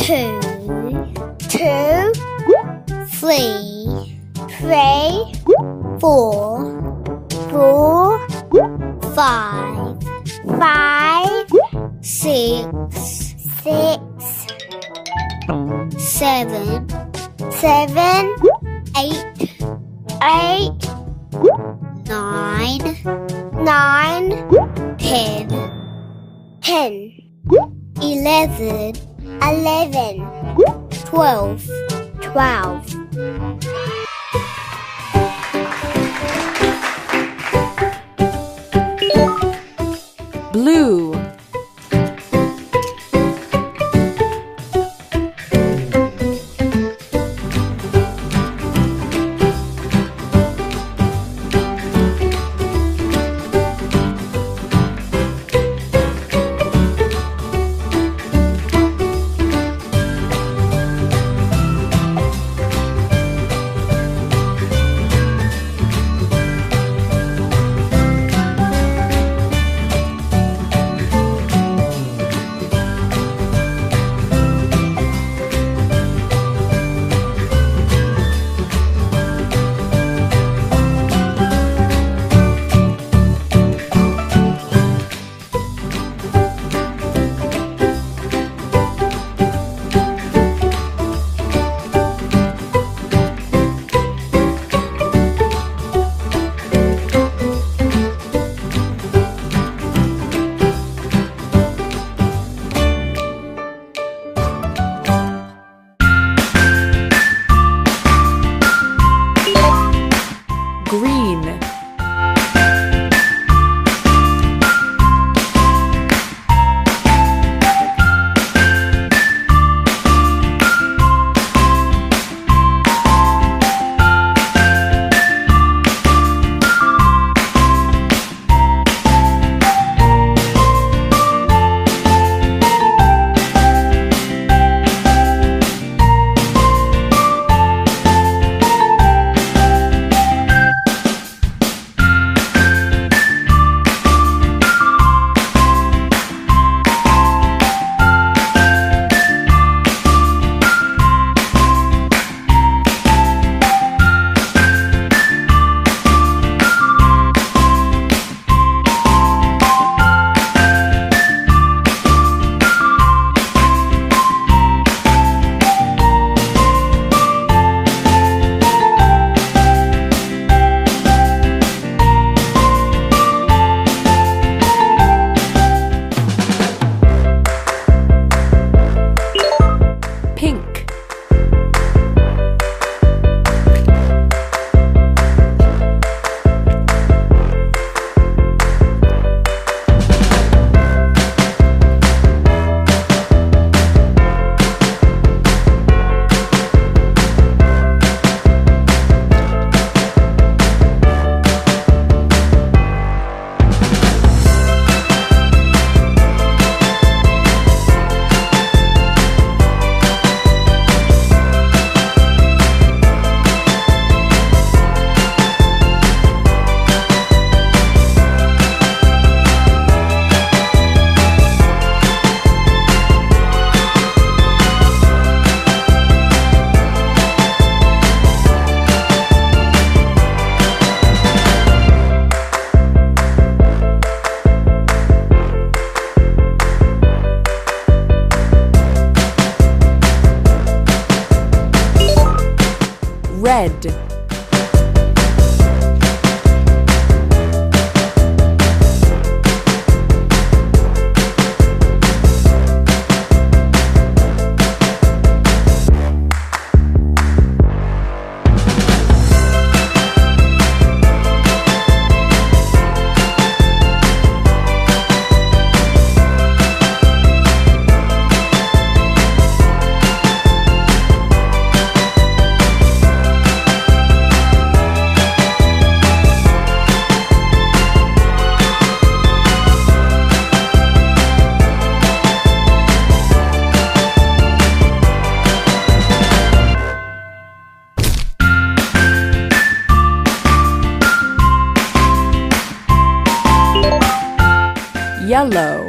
two, two, three, three, four, four, five, five, six, six, seven, seven, eight, eight, nine, nine, 10, 10, 11, 11, 12, 12. Blue. Green. Pink. Red. Yellow.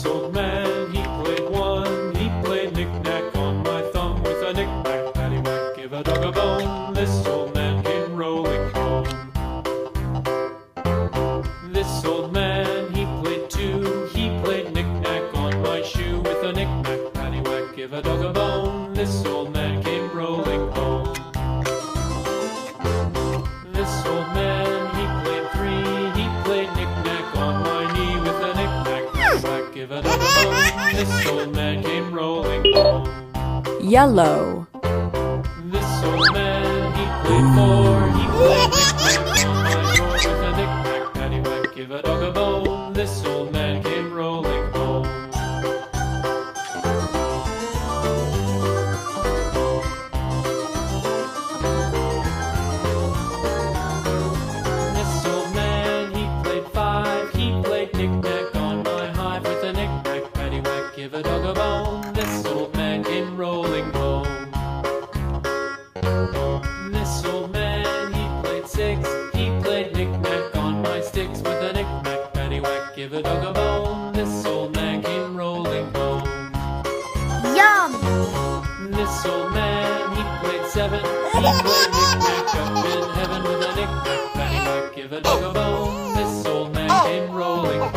This old man, he played one. He played knick-knack on my thumb with a knick-knack, paddywhack, give a dog a bone. This old man came rolling home. This old man, he played two. He played knick-knack on my shoe with a knick-knack, paddywhack, give a dog a bone. This old man came rolling home. This old man, he played three. He played knick-knack on my knee with a knick-knack, paddywhack, give a dog a bone. This old man came rolling home. Yellow. This old man, he played four. He played knick-knack on my door with a knick-knack, paddywhack, give a dog a bone. This old man came rolling home. This old man, he played five. He played knick-knack on my hive with a knick-knack, paddywhack, give a dog a bone. This old man came rolling home. This old man, he played six. He played knick-knack on my sticks with a knick-knack, paddywhack, give a dog a bone. This old man came rolling home. Yum! This old man, he played seven. He played knick-knack up in heaven with a knick-knack, paddywhack, give a dog a bone. This old man came rolling home.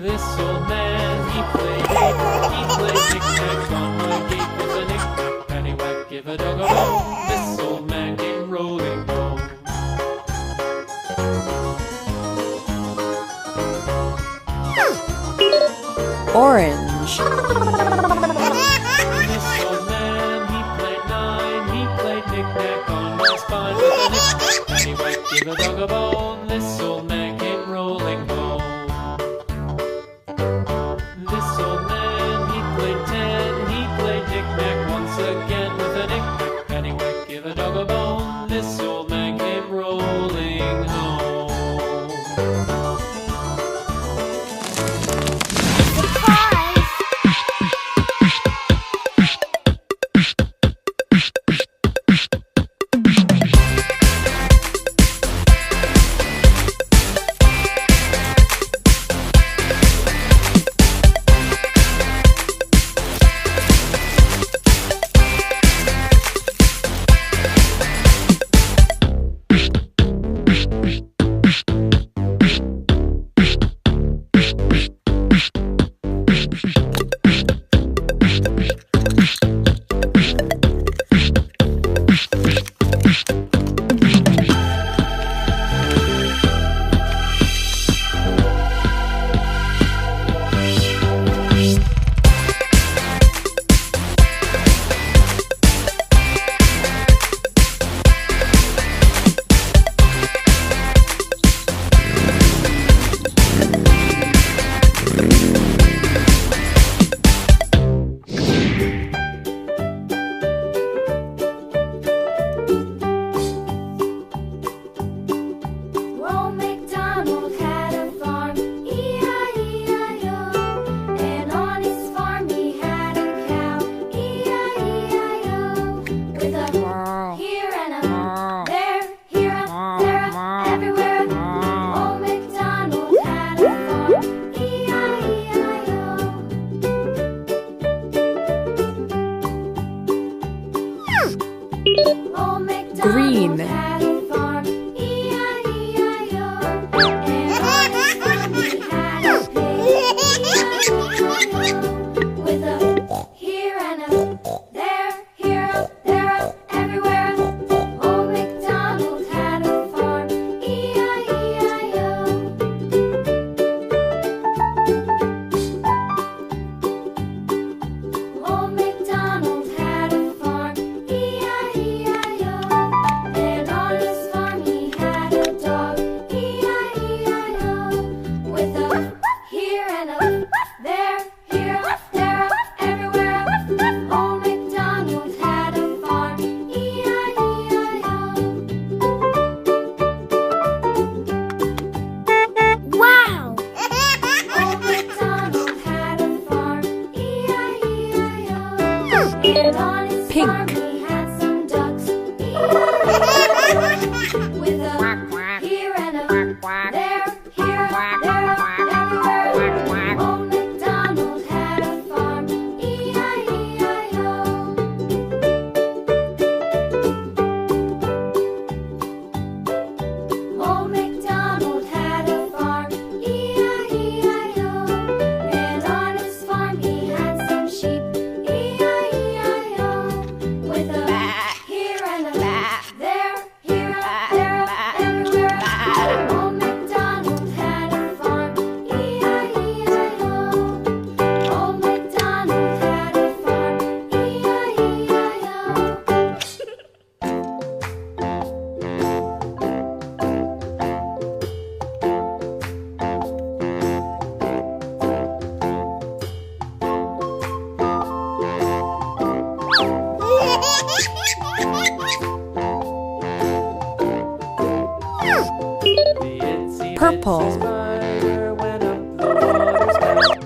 This old man, he played eight. He played knick-knack on my gate with a knick-knack, paddywhack, give a dog a bone. This old man came rolling home. Orange. This old man, he played nine. He played knick-knack on my spine with a knick-knack, paddywhack, give a dog a bone. This old man came rolling home. This old man, he played ten. He played knick-knack once again with a knick-knack, paddywhack, give a dog a bone. This old man came rolling home. Surprise! Old MacDonald had a farm, E-I-E-I-O. And on his farm he had a cow, E-I-E-I-O. With a here and a there, here a, there a, everywhere. Old MacDonald had a farm, E-I-E-I-O. Old MacDonald Green. had a farm, E-I-E-I-O. And on his farm he had a pig, E-I-E-I-O. With a here and a there, here a, there a, everywhere. Old MacDonald had a farm, E-I-E-I-O. Old MacDonald had a farm, E-I-E-I-O. And on his farm he had a dog, E-I-E-I-O. Purple. Spider went up the water spout.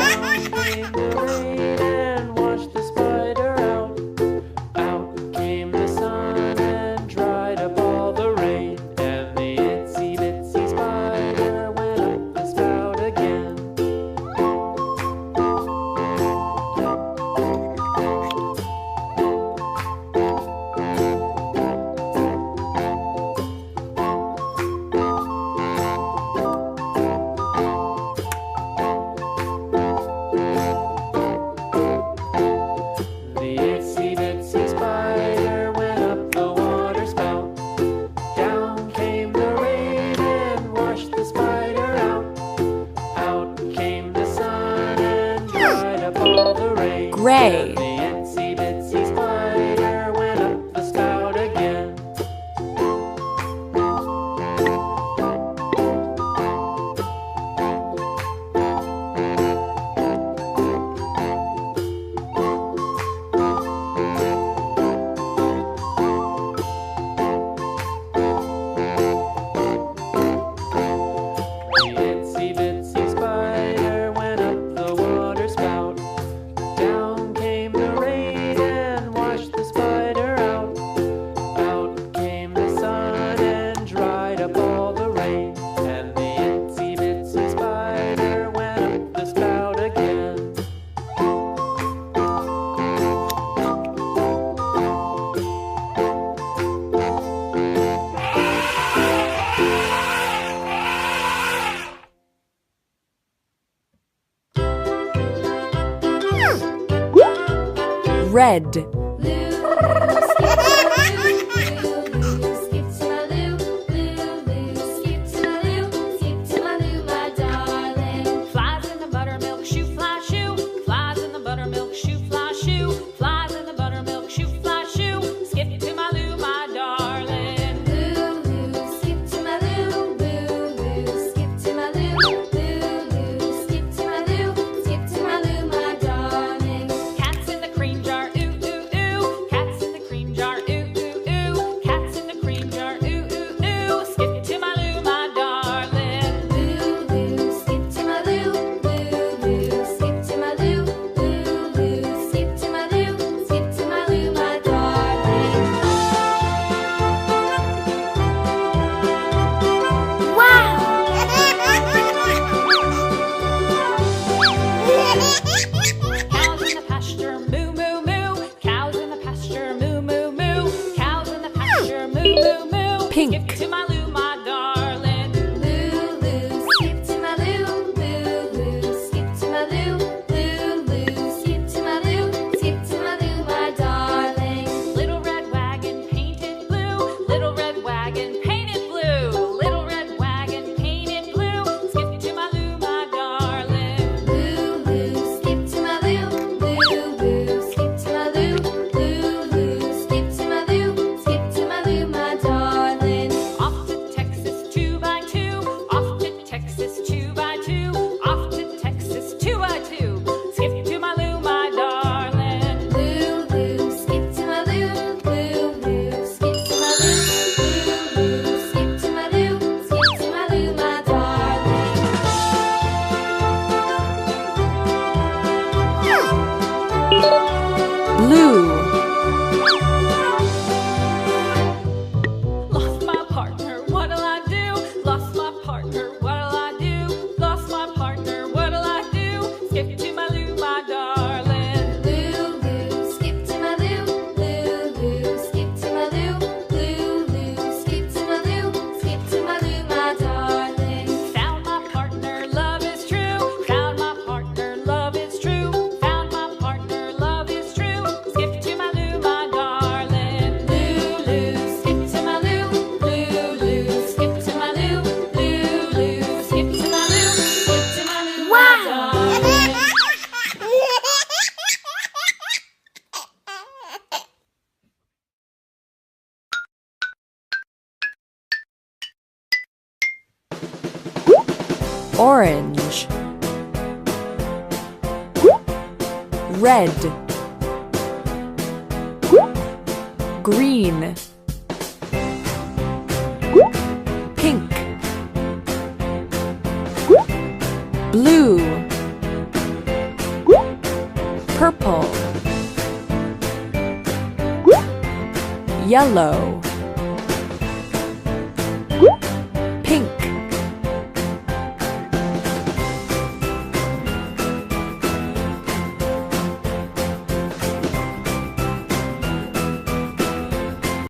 Down came the rain and washed the spider out. Out came the sun and dried up all the rain. And the itsy bitsy spider went up the spout again. The itsy bitsy spider went up the water spout. Down came the rain and washed the spider out. Out came the sun and dried up all the rain. Gray. And the itsy bitsy spider went up the spout again. The itsy bitsy spider went up the water spout. Down came the rain and washed the spider out. Out came the sun and dried up all the rain. And the itsy bitsy spider went up the spout again. Red. Skip to my loo, Lou, skip to my loo, skip to my loo, my darling. Flies in the buttermilk shoe, fly shoe. Flies in the buttermilk shoe, fly shoe. Flies in the buttermilk shoe, fly shoe. Skip to my loo, my darling. Lou, skip to my loo, Lou, skip to my loo, Lou, skip to my loo, skip to my loo, my darling. Cats in the cream jar, ooh ooh ooh. Cats in the cream jar, ooh ooh ooh. Cats in the cream jar, ooh ooh ooh. Skip to my loo, my darling. Lou, skip to my loo, Lou, skip to my loo, Lou, skip to my loo, skip to my loo, my darling. Wow! Cows in the pasture, moo moo moo. Cows in the pasture, moo moo moo. Cows in the pasture, moo moo moo. Pink. Skip to my loo, my darling. Lou, skip to my loo, Lou, skip to my loo, Lou, skip to my loo, skip to my loo, my darling. Little red wagon painted blue. Little red wagon painted blue. Little red wagon painted blue. Skip to my loo, my darling. Lou, skip to my loo, Lou, skip to my loo, Lou, skip to my loo, skip to my loo, my darling. Off to Texas 2x2. Off to Texas 2x2. Off to Texas 2x2. Skip to my loo, my darling. Lou, skip to my loo, Lou, skip to my loo, Lou, skip to my loo, skip to my loo, my darling. Blue. Lost my partner, what'll I do? Lost my partner, what'll I do? Lost my partner, what'll I do? Skip to my loo, my darling. Lou, skip to my loo, Lou, skip to my loo, Lou, skip to my loo, skip to my loo, my darling. Found my partner, love is true. Found my partner, love is true. Found my partner, love is true. Skip to my loo, my darling. Lou, skip to my loo, Lou, skip to my loo, Lou, skip to my loo, skip to my loo, my darling. Orange. Red. Green. Pink. blue, purple, yellow,